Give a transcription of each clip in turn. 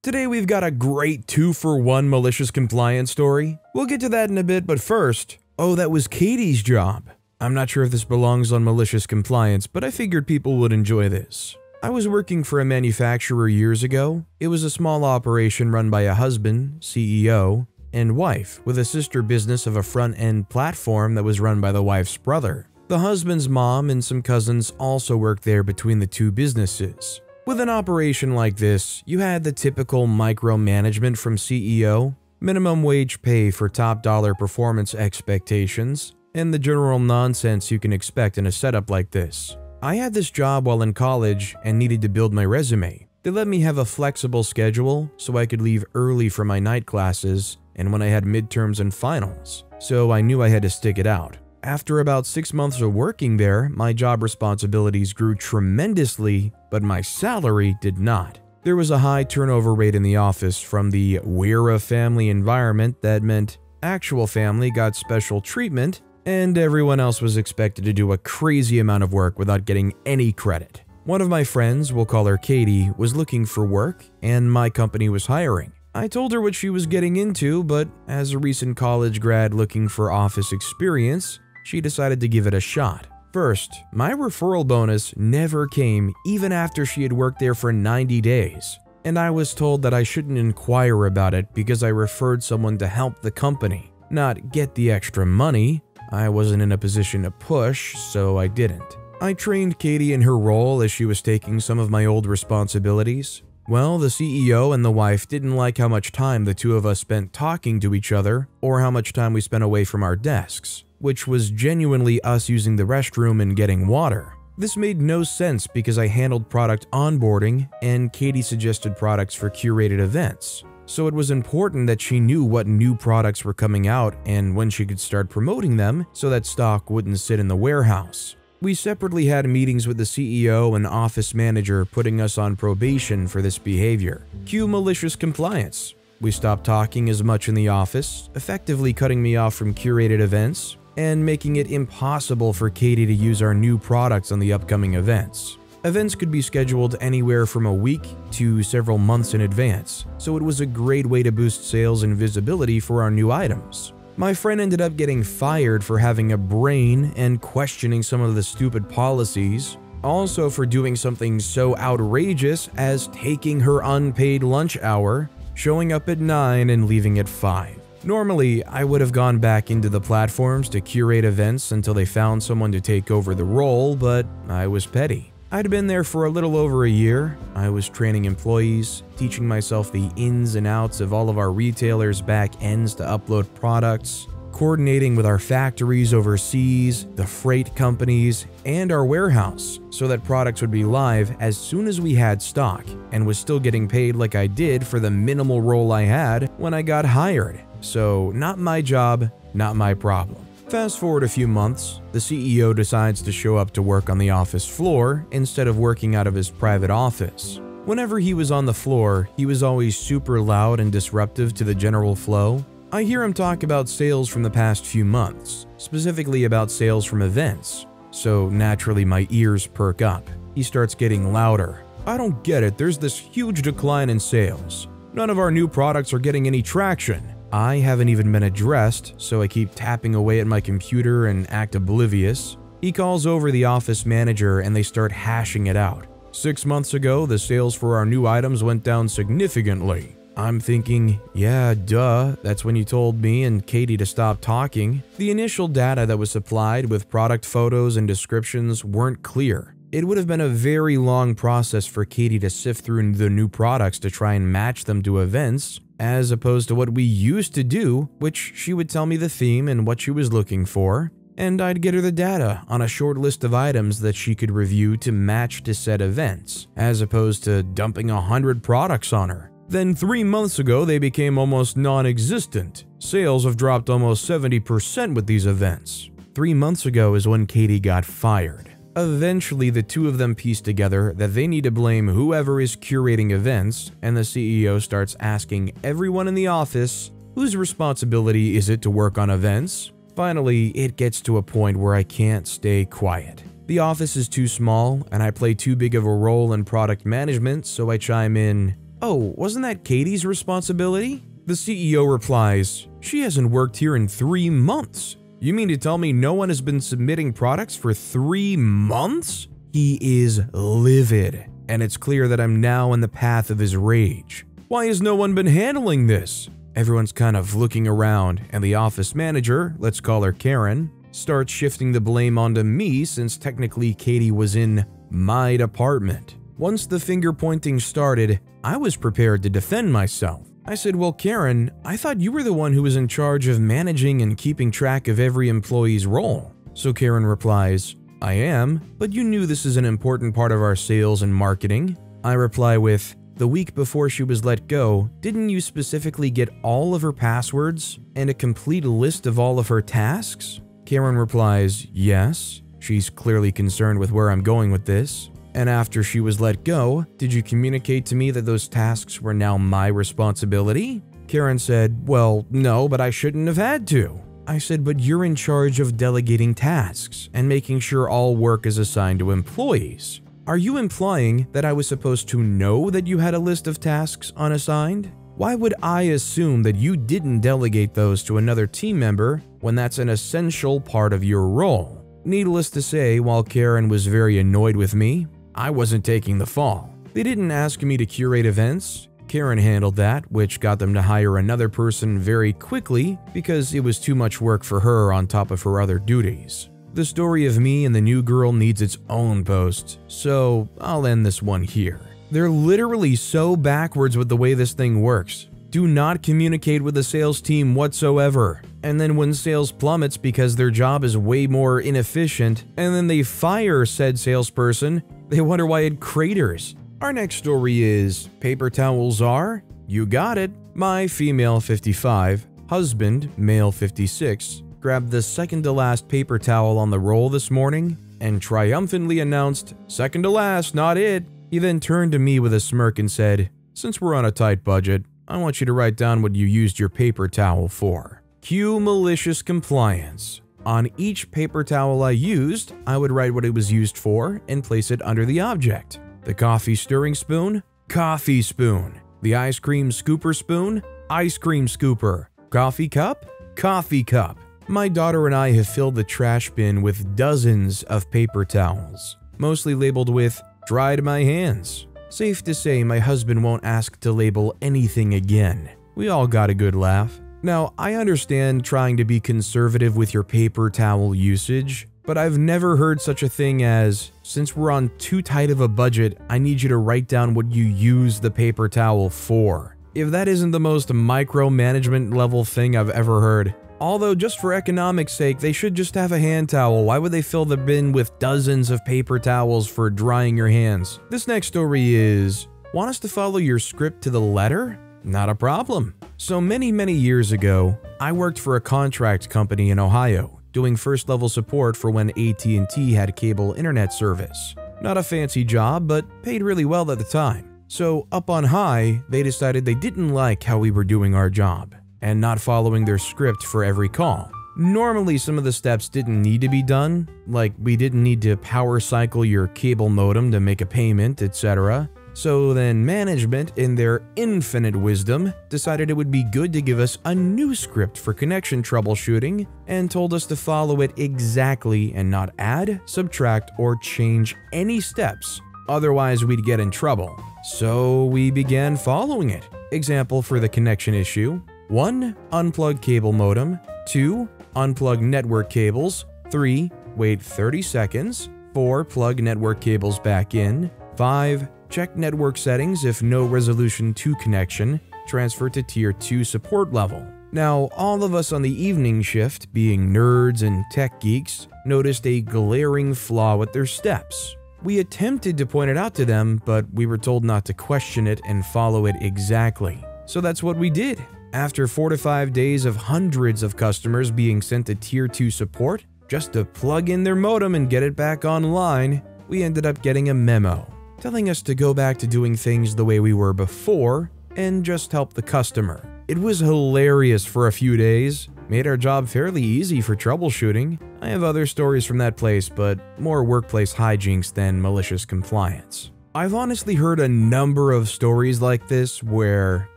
Today we've got a great 2-for-1 malicious compliance story. We'll get to that in a bit, but first, that was Katie's job. I'm not sure if this belongs on malicious compliance, but I figured people would enjoy this. I was working for a manufacturer years ago. It was a small operation run by a husband, CEO, and wife, with a sister business of a front-end platform that was run by the wife's brother. The husband's mom and some cousins also worked there between the two businesses. With an operation like this, you had the typical micromanagement from CEO, minimum wage pay for top dollar performance expectations, and the general nonsense you can expect in a setup like this. I had this job while in college and needed to build my resume. They let me have a flexible schedule so I could leave early for my night classes and when I had midterms and finals, so I knew I had to stick it out. After about 6 months of working there, my job responsibilities grew tremendously, but my salary did not. There was a high turnover rate in the office from the we're a family environment that meant actual family got special treatment and everyone else was expected to do a crazy amount of work without getting any credit. One of my friends, we'll call her Katie, was looking for work and my company was hiring. I told her what she was getting into, but as a recent college grad looking for office experience, she decided to give it a shot. First, my referral bonus never came even after she had worked there for 90 days, and I was told that I shouldn't inquire about it because I referred someone to help the company, not get the extra money. I wasn't in a position to push, so I didn't. I trained Katie in her role as she was taking some of my old responsibilities. Well, the CEO and the wife didn't like how much time the two of us spent talking to each other or how much time we spent away from our desks, which was genuinely us using the restroom and getting water. This made no sense because I handled product onboarding and Katie suggested products for curated events. So it was important that she knew what new products were coming out and when she could start promoting them so that stock wouldn't sit in the warehouse. We separately had meetings with the CEO and office manager putting us on probation for this behavior. Cue malicious compliance. We stopped talking as much in the office, effectively cutting me off from curated events and making it impossible for Katie to use our new products on the upcoming events. Events could be scheduled anywhere from a week to several months in advance, so it was a great way to boost sales and visibility for our new items. My friend ended up getting fired for having a brain and questioning some of the stupid policies, also for doing something so outrageous as taking her unpaid lunch hour, showing up at 9 and leaving at 5. Normally, I would have gone back into the platforms to curate events until they found someone to take over the role, but I was petty. I'd been there for a little over a year. I was training employees, teaching myself the ins and outs of all of our retailers' back ends to upload products, coordinating with our factories overseas, the freight companies, and our warehouse so that products would be live as soon as we had stock, and was still getting paid like I did for the minimal role I had when I got hired. So, not my job, not my problem. Fast forward a few months, the CEO decides to show up to work on the office floor instead of working out of his private office. Whenever he was on the floor, he was always super loud and disruptive to the general flow. I hear him talk about sales from the past few months, specifically about sales from events. So naturally my ears perk up. He starts getting louder. I don't get it, there's this huge decline in sales. None of our new products are getting any traction. I haven't even been addressed, so I keep tapping away at my computer and act oblivious. He calls over the office manager and they start hashing it out. 6 months ago, the sales for our new items went down significantly. I'm thinking, yeah, duh, that's when you told me and Katie to stop talking. The initial data that was supplied with product photos and descriptions weren't clear. It would have been a very long process for Katie to sift through the new products to try and match them to events, as opposed to what we used to do, which she would tell me the theme and what she was looking for, and I'd get her the data on a short list of items that she could review to match to said events, as opposed to dumping 100 products on her. Then 3 months ago, they became almost non-existent. Sales have dropped almost 70% with these events. 3 months ago is when Katie got fired. Eventually, the two of them piece together that they need to blame whoever is curating events, and the CEO starts asking everyone in the office, whose responsibility is it to work on events? Finally, it gets to a point where I can't stay quiet. The office is too small, and I play too big of a role in product management, so I chime in, "Oh, wasn't that Katie's responsibility?" The CEO replies, "She hasn't worked here in 3 months. You mean to tell me no one has been submitting products for 3 months?" He is livid, and it's clear that I'm now in the path of his rage. Why has no one been handling this? Everyone's kind of looking around, and the office manager, let's call her Karen, starts shifting the blame onto me since technically Katie was in my department. Once the finger pointing started, I was prepared to defend myself. I said, "Well, Karen, I thought you were the one who was in charge of managing and keeping track of every employee's role." So Karen replies, "I am, but you knew this is an important part of our sales and marketing." I reply with, "The week before she was let go, didn't you specifically get all of her passwords and a complete list of all of her tasks?" Karen replies, "Yes." She's clearly concerned with where I'm going with this. "And after she was let go, did you communicate to me that those tasks were now my responsibility?" Karen said, "Well, no, but I shouldn't have had to." I said, "But you're in charge of delegating tasks and making sure all work is assigned to employees. Are you implying that I was supposed to know that you had a list of tasks unassigned? Why would I assume that you didn't delegate those to another team member when that's an essential part of your role?" Needless to say, while Karen was very annoyed with me, I wasn't taking the fall. They didn't ask me to curate events. Karen handled that, which got them to hire another person very quickly because it was too much work for her on top of her other duties. The story of me and the new girl needs its own post, so I'll end this one here. They're literally so backwards with the way this thing works. Do not communicate with the sales team whatsoever. And then when sales plummets because their job is way more inefficient, and then they fire said salesperson, they wonder why it craters. Our next story is paper towel czar? You got it. My female 55, husband male 56, grabbed the second to last paper towel on the roll this morning and triumphantly announced, "Second to last, not it." He then turned to me with a smirk and said, "Since we're on a tight budget, I want you to write down what you used your paper towel for." Cue malicious compliance. On each paper towel I used, I would write what it was used for and place it under the object. The coffee stirring spoon? Coffee spoon. The ice cream scooper spoon? Ice cream scooper. Coffee cup? Coffee cup. My daughter and I have filled the trash bin with dozens of paper towels, mostly labeled with "dried my hands." Safe to say my husband won't ask to label anything again. We all got a good laugh. Now, I understand trying to be conservative with your paper towel usage, but I've never heard such a thing as, "Since we're on too tight of a budget, I need you to write down what you use the paper towel for." If that isn't the most micromanagement level thing I've ever heard. Although, just for economics sake, they should just have a hand towel. Why would they fill the bin with dozens of paper towels for drying your hands? This next story is, want us to follow your script to the letter? Not a problem. So many years ago, I worked for a contract company in Ohio, doing first-level support for when AT&T had cable internet service. Not a fancy job, but paid really well at the time. So up on high, they decided they didn't like how we were doing our job and not following their script for every call. Normally, some of the steps didn't need to be done, like we didn't need to power cycle your cable modem to make a payment, etc. So then management, in their infinite wisdom, decided it would be good to give us a new script for connection troubleshooting and told us to follow it exactly and not add, subtract, or change any steps. Otherwise, we'd get in trouble. So we began following it. Example for the connection issue: 1. Unplug cable modem. 2. Unplug network cables. 3. Wait 30 seconds. 4. Plug network cables back in. 5. Check network settings. If no resolution 2 connection, transfer to tier 2 support level. Now, all of us on the evening shift, being nerds and tech geeks, noticed a glaring flaw with their steps. We attempted to point it out to them, but we were told not to question it and follow it exactly. So that's what we did. After 4 to 5 days of hundreds of customers being sent to tier 2 support just to plug in their modem and get it back online, we ended up getting a memo telling us to go back to doing things the way we were before and just help the customer. It was hilarious for a few days, made our job fairly easy for troubleshooting. I have other stories from that place, but more workplace hijinks than malicious compliance. I've honestly heard a number of stories like this where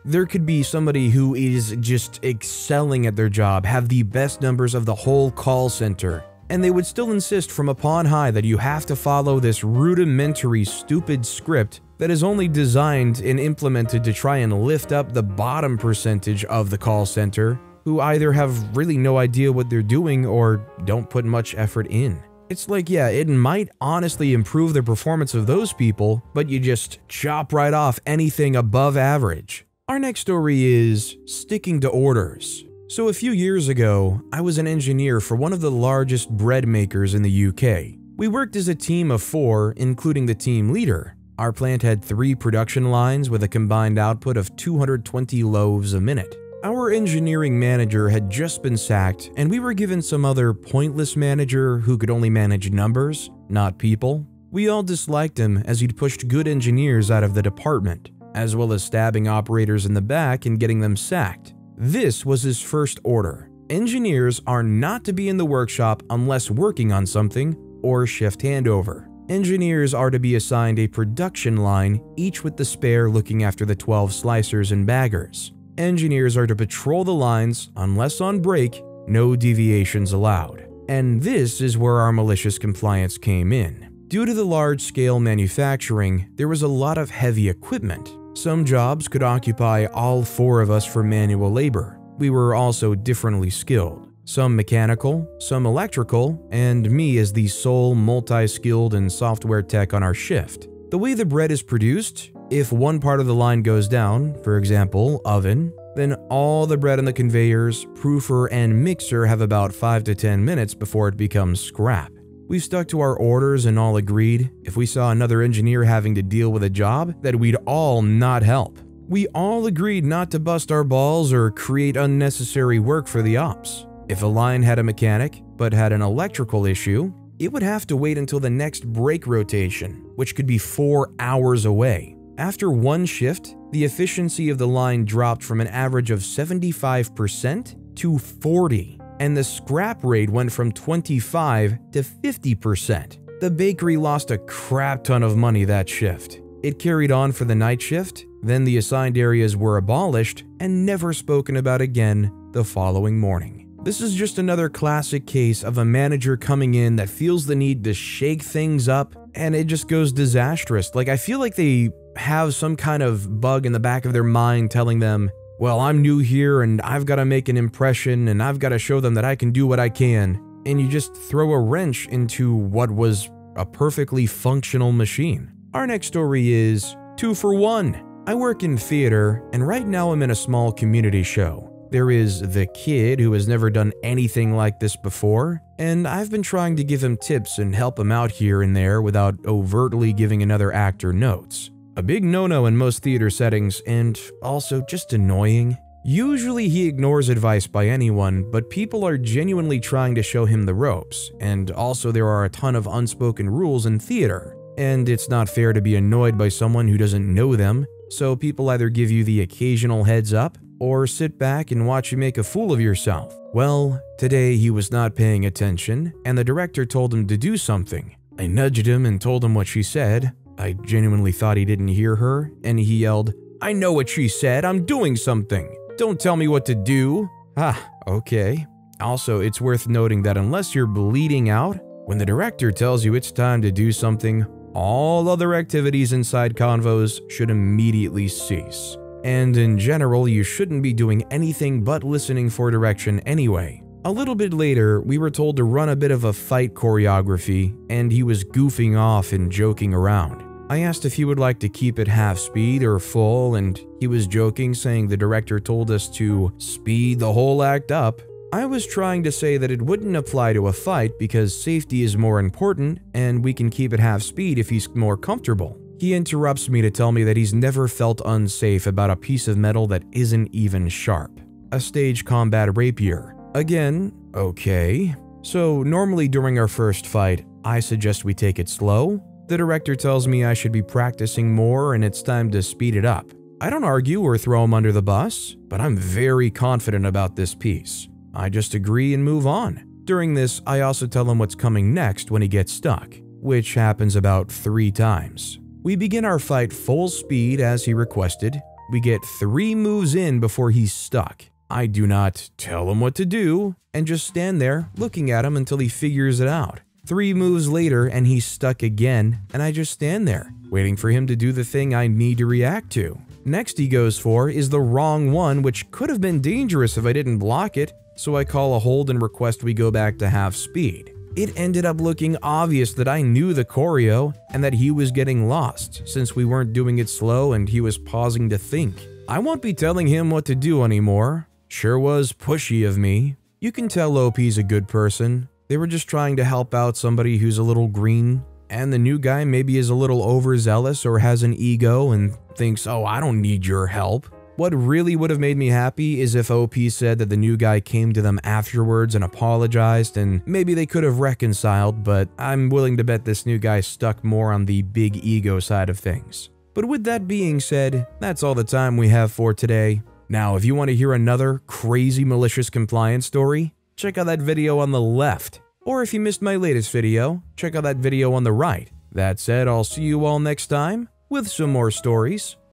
there could be somebody who is just excelling at their job, have the best numbers of the whole call center, and they would still insist from upon high that you have to follow this rudimentary, stupid script that is only designed and implemented to try and lift up the bottom percentage of the call center, who either have really no idea what they're doing or don't put much effort in. It's like, yeah, it might honestly improve the performance of those people, but you just chop right off anything above average. Our next story is sticking to orders. So a few years ago, I was an engineer for one of the largest bread makers in the UK. We worked as a team of 4, including the team leader. Our plant had 3 production lines with a combined output of 220 loaves a minute. Our engineering manager had just been sacked, and we were given some other pointless manager who could only manage numbers, not people. We all disliked him as he'd pushed good engineers out of the department, as well as stabbing operators in the back and getting them sacked. This was his first order. Engineers are not to be in the workshop unless working on something or shift handover. Engineers are to be assigned a production line, each with the spare looking after the 12 slicers and baggers. Engineers are to patrol the lines unless on break, no deviations allowed. And this is where our malicious compliance came in. Due to the large-scale manufacturing, there was a lot of heavy equipment. Some jobs could occupy all 4 of us for manual labor. We were also differently skilled. Some mechanical, some electrical, and me as the sole multi-skilled and software tech on our shift. The way the bread is produced, if one part of the line goes down, for example, oven, then all the bread on the conveyors, proofer, and mixer have about 5 to 10 minutes before it becomes scrap. We stuck to our orders and all agreed, if we saw another engineer having to deal with a job, that we'd all not help. We all agreed not to bust our balls or create unnecessary work for the ops. If a line had a mechanic, but had an electrical issue, it would have to wait until the next break rotation, which could be 4 hours away. After one shift, the efficiency of the line dropped from an average of 75% to 40%, and the scrap rate went from 25 to 50%. The bakery lost a crap ton of money that shift. It carried on for the night shift, then the assigned areas were abolished and never spoken about again the following morning. This is just another classic case of a manager coming in that feels the need to shake things up, and it just goes disastrous. Like, I feel like they have some kind of bug in the back of their mind telling them, well, I'm new here and I've got to make an impression and I've got to show them that I can do what I can. And you just throw a wrench into what was a perfectly functional machine. Our next story is 2 for 1. I work in theater, and right now I'm in a small community show. There is the kid who has never done anything like this before, and I've been trying to give him tips and help him out here and there without overtly giving another actor notes. A big no-no in most theater settings, and also just annoying. Usually he ignores advice by anyone, but people are genuinely trying to show him the ropes, and also there are a ton of unspoken rules in theater. And it's not fair to be annoyed by someone who doesn't know them, so people either give you the occasional heads up, or sit back and watch you make a fool of yourself. Well, today he was not paying attention, and the director told him to do something. I nudged him and told him what she said. I genuinely thought he didn't hear her, and he yelled, "I know what she said, I'm doing something. Don't tell me what to do." Okay. Also, it's worth noting that unless you're bleeding out, when the director tells you it's time to do something, all other activities inside convos should immediately cease. And in general, you shouldn't be doing anything but listening for direction anyway. A little bit later, we were told to run a bit of a fight choreography, and he was goofing off and joking around. I asked if he would like to keep it half speed or full, and he was joking, saying the director told us to speed the whole act up. I was trying to say that it wouldn't apply to a fight because safety is more important, and we can keep it half speed if he's more comfortable. He interrupts me to tell me that he's never felt unsafe about a piece of metal that isn't even sharp. A stage combat rapier. Again, okay. So normally during our first fight, I suggest we take it slow. The director tells me I should be practicing more and it's time to speed it up. I don't argue or throw him under the bus, but I'm very confident about this piece. I just agree and move on. During this, I also tell him what's coming next when he gets stuck, which happens about 3 times. We begin our fight full speed as he requested. We get 3 moves in before he's stuck. I do not tell him what to do and just stand there looking at him until he figures it out. 3 moves later and he's stuck again, and I just stand there waiting for him to do the thing I need to react to. Next he goes for is the wrong one, which could have been dangerous if I didn't block it, so I call a hold and request we go back to half speed. It ended up looking obvious that I knew the choreo and that he was getting lost since we weren't doing it slow and he was pausing to think. I won't be telling him what to do anymore. Sure was pushy of me. You can tell OP's a good person. They were just trying to help out somebody who's a little green, and the new guy maybe is a little overzealous or has an ego and thinks, oh, I don't need your help. What really would have made me happy is if OP said that the new guy came to them afterwards and apologized, and maybe they could have reconciled, but I'm willing to bet this new guy stuck more on the big ego side of things. But with that being said, that's all the time we have for today. Now, if you want to hear another crazy malicious compliance story, check out that video on the left. Or if you missed my latest video, check out that video on the right. That said, I'll see you all next time with some more stories.